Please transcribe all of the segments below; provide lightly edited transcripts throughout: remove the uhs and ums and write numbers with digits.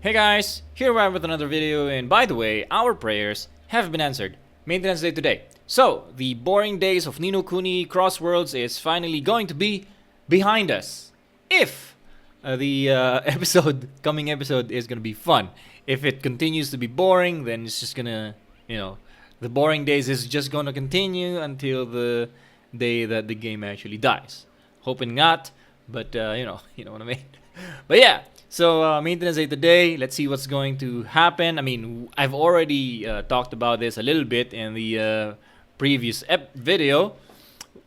Hey guys, here we are with another video, and by the way, our prayers have been answered. Maintenance day today. So, the boring days of Nino Kuni Crossworlds is finally going to be behind us. If the coming episode is gonna be fun. If it continues to be boring, then it's just gonna, the boring days is just gonna continue until the day that the game actually dies. Hoping not, but you know what I mean. But yeah, so maintenance day today. Let's see what's going to happen. I mean, I've already talked about this a little bit in the previous video,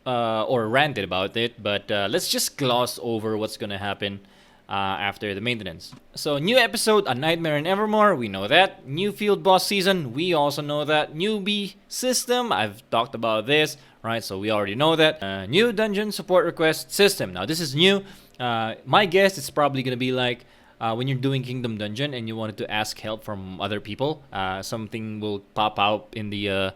or ranted about it. But let's just gloss over what's gonna happen after the maintenance. So new episode, A Nightmare in Evermore. We know that. New field boss season. We also know that. Newbie system. I've talked about this, right? So we already know that. New dungeon support request system. Now this is new. My guess it's probably gonna be like when you're doing Kingdom Dungeon and you wanted to ask help from other people, something will pop out in the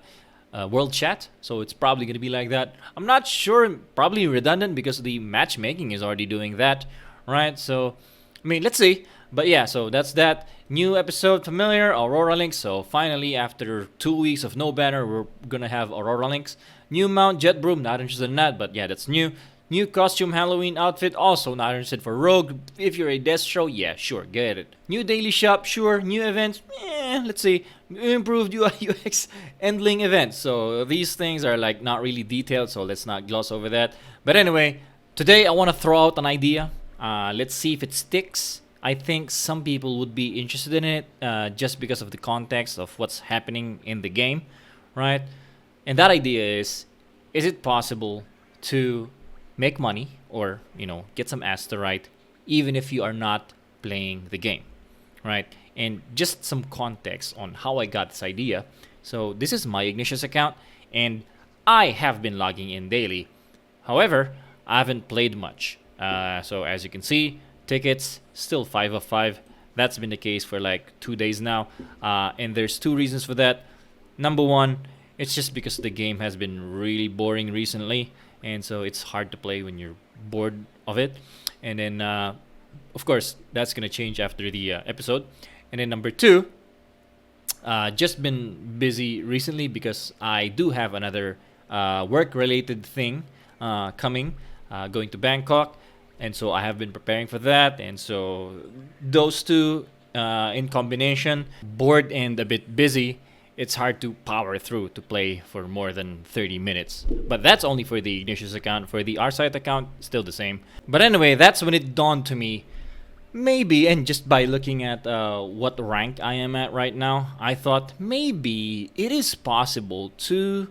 world chat. So it's probably gonna be like that. I'm not sure. Probably redundant because the matchmaking is already doing that, right? So I mean, let's see. But yeah, so that's that. New episode, familiar, Aurora Links. So finally, after 2 weeks of no banner, we're gonna have Aurora Links. New mount, Jet Broom, not interested in that, but yeah, that's new. New costume, Halloween outfit, also not interested for Rogue. If you're a Death Show, yeah, sure, get it. New daily shop, sure. New events, let's see. Improved UI UX, endling events. So these things are like not really detailed, so let's not gloss over that. But anyway, today I want to throw out an idea. Let's see if it sticks. I think some people would be interested in it just because of the context of what's happening in the game, right? And that idea is it possible to make money or, get some Asterite even if you are not playing the game, right? And just some context on how I got this idea. So this is my Ignatius account, and I have been logging in daily. However, I haven't played much. So as you can see, tickets still 5 of 5. That's been the case for like 2 days now, and there's two reasons for that. Number one, it's just because the game has been really boring recently, and so it's hard to play when you're bored of it. And then of course that's gonna change after the episode. And then number two, just been busy recently because I do have another work related thing coming, going to Bangkok. And so I have been preparing for that. And so those two in combination, bored and a bit busy, it's hard to power through to play for more than 30 minutes. But that's only for the Ignatius account. For the Arsite account, still the same. But anyway, that's when it dawned to me, maybe, and just by looking at what rank I am at right now, I thought maybe it is possible to,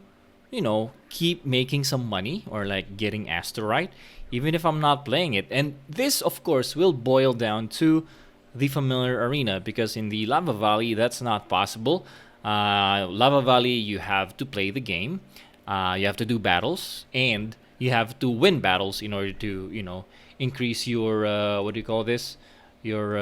keep making some money or like getting Asterite, even if I'm not playing it. And this, of course, will boil down to the familiar arena, because in the Lava Valley, that's not possible. Lava Valley, you have to play the game, you have to do battles, and you have to win battles in order to, increase your what do you call this? Your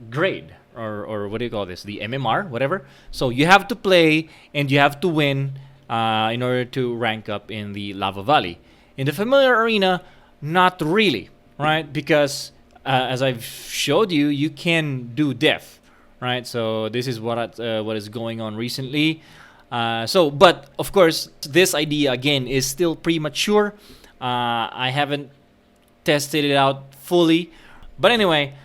grade, or what do you call this? The MMR, whatever. So you have to play and you have to win in order to rank up in the Lava Valley. In the familiar arena, not really, right? Because as I've showed you, you can do death, right? So this is what is going on recently. But of course, this idea again is still premature. I haven't tested it out fully. But anyway,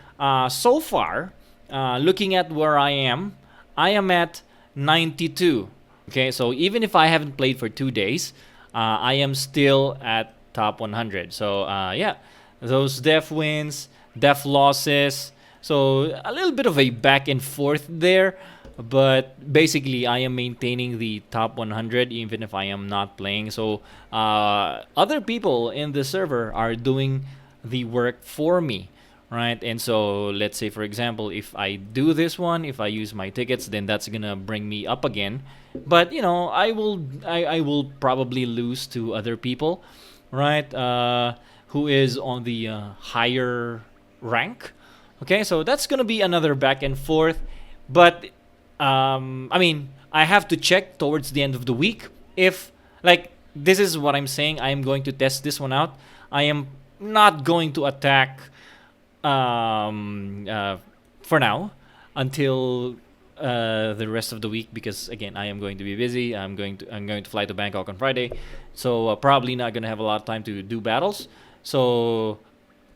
so far, looking at where I am at 92. Okay, so even if I haven't played for 2 days, I am still at top 100. So yeah, those def wins, def losses. So a little bit of a back and forth there. But basically, I am maintaining the top 100 even if I am not playing. So other people in the server are doing the work for me, right? And so let's say, for example, if I do this one, if I use my tickets, then that's gonna bring me up again. But I will probably lose to other people, right? Who is on the higher rank. Okay, so that's gonna be another back and forth. But I mean, I have to check towards the end of the week if, like, this is what I'm saying. I am going to test this one out. I am not going to attack for now until the rest of the week, because again I am going to be busy. I'm going to fly to Bangkok on Friday, so probably not gonna have a lot of time to do battles. So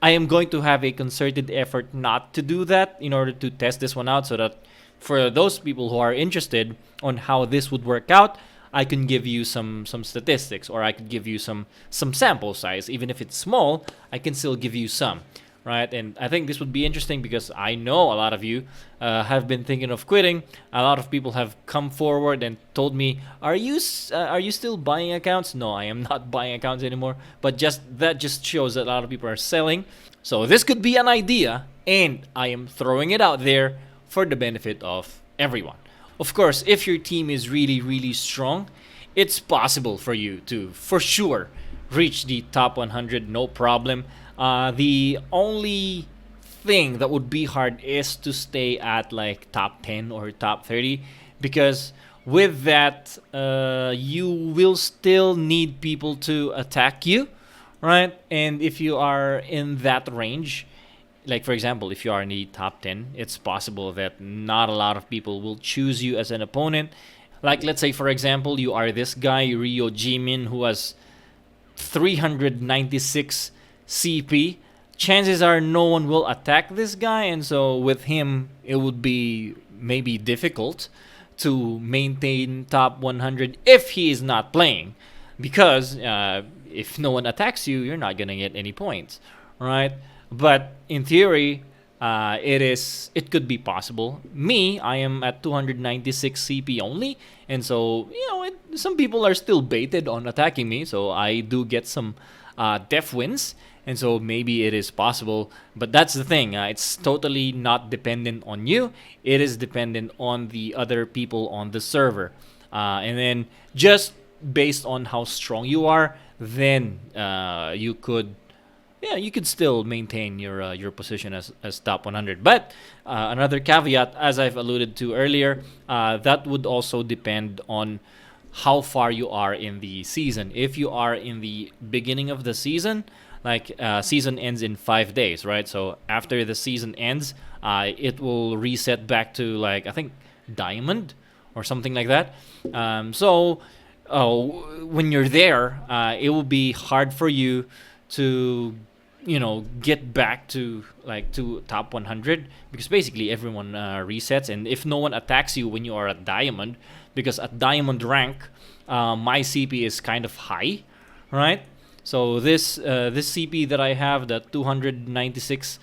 I am going to have a concerted effort not to do that in order to test this one out, so that for those people who are interested on how this would work out, I can give you some statistics, or I could give you some sample size. Even if it's small, I can still give you some, right? And I think this would be interesting because I know a lot of you have been thinking of quitting. A lot of people have come forward and told me, are you still buying accounts?" No, I am not buying accounts anymore. But that just shows that a lot of people are selling. So this could be an idea, and I am throwing it out there for the benefit of everyone. Of course, if your team is really, really strong, it's possible for you to, for sure, reach the top 100, no problem. The only thing that would be hard is to stay at like top 10 or top 30, because with that, you will still need people to attack you, right? And if you are in that range, like for example, if you are in the top 10, it's possible that not a lot of people will choose you as an opponent. Like let's say for example, you are this guy Ryo Jimin who has 396 CP. Chances are no one will attack this guy, and so with him it would be maybe difficult to maintain top 100 if he is not playing, because if no one attacks you, you're not gonna get any points, right? But in theory, it could be possible. Me, I am at 296 CP only, and so some people are still baited on attacking me. So I do get some def wins, and so maybe it is possible. But that's the thing. It's totally not dependent on you. It is dependent on the other people on the server, and then just based on how strong you are, then you could still maintain your position as top 100. But another caveat, as I've alluded to earlier, that would also depend on how far you are in the season. If you are in the beginning of the season, like season ends in 5 days, right? So after the season ends, it will reset back to like I think diamond or something like that. So when you're there, it will be hard for you to get back to top 100, because basically everyone resets, and if no one attacks you when you are at diamond, because at diamond rank my CP is kind of high, right? So this CP that I have, that 296k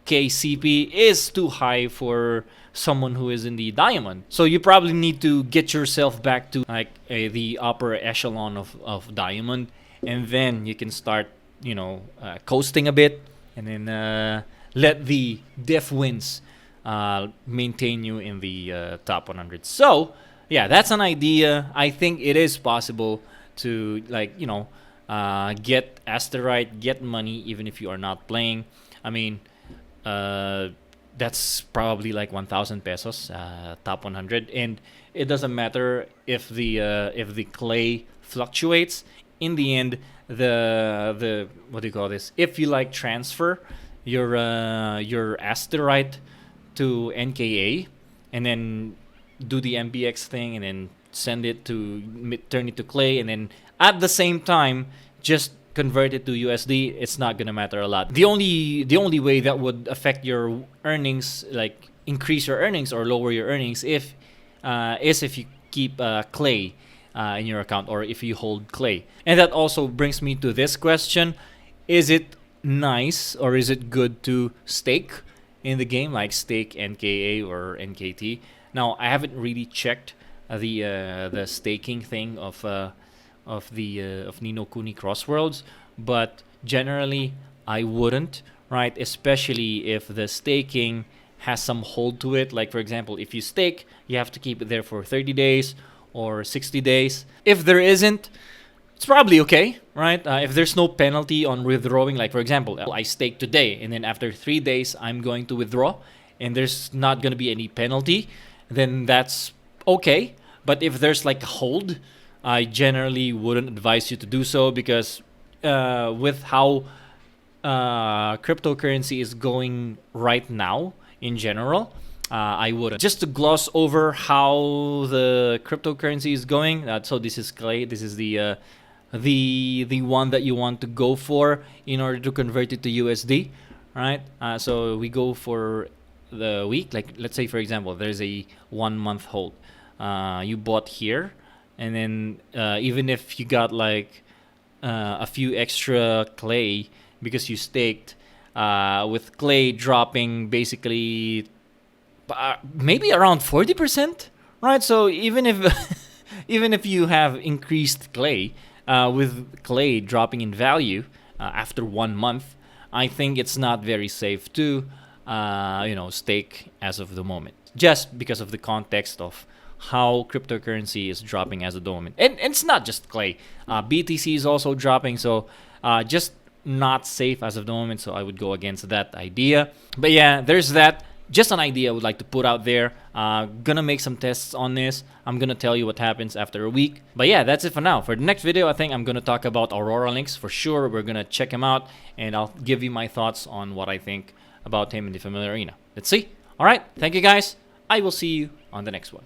CP, is too high for someone who is in the diamond. So you probably need to get yourself back to like the upper echelon of diamond, and then you can start coasting a bit, and then let the def wins maintain you in the top 100. So yeah, that's an idea. I think it is possible to get Asterite, get money even if you are not playing. I mean, that's probably like 1,000 pesos, top 100, and it doesn't matter if the clay fluctuates. In the end, the what do you call this? If you transfer your Asterite to NKA, and then do the MBX thing, and then send it to turn it to clay, and then at the same time just convert it to USD, it's not gonna matter a lot. The only way that would affect your earnings, like increase your earnings or lower your earnings, is if you keep clay in your account, or if you hold clay. And that also brings me to this question: is it nice or is it good to stake in the game, like stake NKA or NKT? Now, I haven't really checked the staking thing of Ni no Kuni Crossworlds, but generally I wouldn't, right? Especially if the staking has some hold to it. Like for example, if you stake, you have to keep it there for 30 days or 60 days. If there isn't, it's probably okay, right? If there's no penalty on withdrawing, like for example, I stake today, and then after 3 days I'm going to withdraw, and there's not going to be any penalty, then that's okay. But if there's like a hold, I generally wouldn't advise you to do so, because with how cryptocurrency is going right now, in general. I would just to gloss over how the cryptocurrency is going. So this is Clay. This is the one that you want to go for in order to convert it to USD, right? So we go for the week. Like let's say for example, there's a 1 month hold. You bought here, and then even if you got like a few extra Clay because you staked, with Clay dropping basically maybe around 40%, right? So even if even if you have increased Clay, with Clay dropping in value after 1 month, I think it's not very safe to stake as of the moment, just because of the context of how cryptocurrency is dropping as of the moment. And it's not just Clay. BTC is also dropping, so just not safe as of the moment. So I would go against that idea. But yeah, there's that. Just an idea I would like to put out there. Gonna make some tests on this. I'm gonna tell you what happens after a week. But yeah, that's it for now. For the next video, I think I'm gonna talk about Aurora Links for sure. We're gonna check him out, and I'll give you my thoughts on what I think about him in the familiar arena. Let's see. All right, thank you guys. I will see you on the next one.